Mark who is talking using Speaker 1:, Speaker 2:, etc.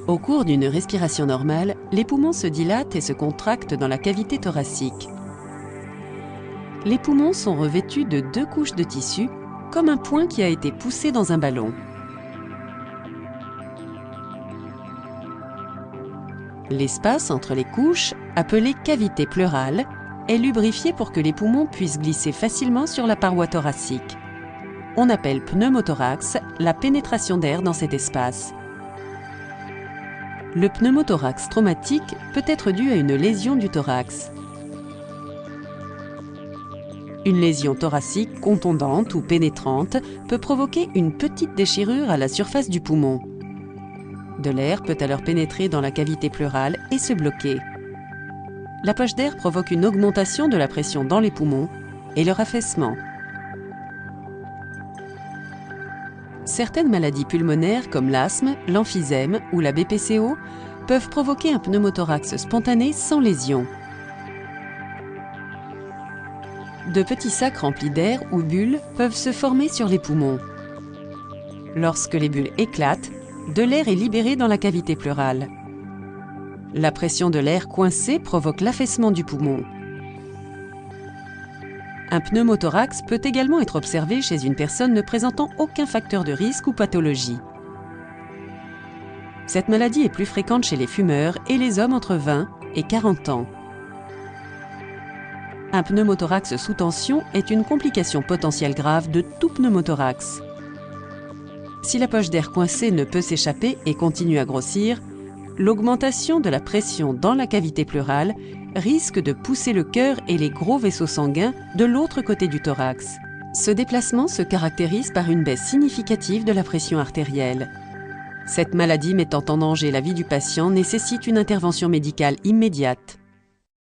Speaker 1: Au cours d'une respiration normale, les poumons se dilatent et se contractent dans la cavité thoracique. Les poumons sont revêtus de 2 couches de tissu, comme un point qui a été poussé dans un ballon. L'espace entre les couches, appelé cavité pleurale, est lubrifié pour que les poumons puissent glisser facilement sur la paroi thoracique. On appelle pneumothorax la pénétration d'air dans cet espace. Le pneumothorax traumatique peut être dû à une lésion du thorax. Une lésion thoracique contondante ou pénétrante peut provoquer une petite déchirure à la surface du poumon. De l'air peut alors pénétrer dans la cavité pleurale et se bloquer. La poche d'air provoque une augmentation de la pression dans les poumons et leur affaissement. Certaines maladies pulmonaires comme l'asthme, l'emphysème ou la BPCO peuvent provoquer un pneumothorax spontané sans lésion. De petits sacs remplis d'air ou bulles peuvent se former sur les poumons. Lorsque les bulles éclatent, de l'air est libéré dans la cavité pleurale. La pression de l'air coincé provoque l'affaissement du poumon. Un pneumothorax peut également être observé chez une personne ne présentant aucun facteur de risque ou pathologie. Cette maladie est plus fréquente chez les fumeurs et les hommes entre 20 et 40 ans. Un pneumothorax sous tension est une complication potentielle grave de tout pneumothorax. Si la poche d'air coincée ne peut s'échapper et continue à grossir, l'augmentation de la pression dans la cavité pleurale risque de pousser le cœur et les gros vaisseaux sanguins de l'autre côté du thorax. Ce déplacement se caractérise par une baisse significative de la pression artérielle. Cette maladie mettant en danger la vie du patient nécessite une intervention médicale immédiate.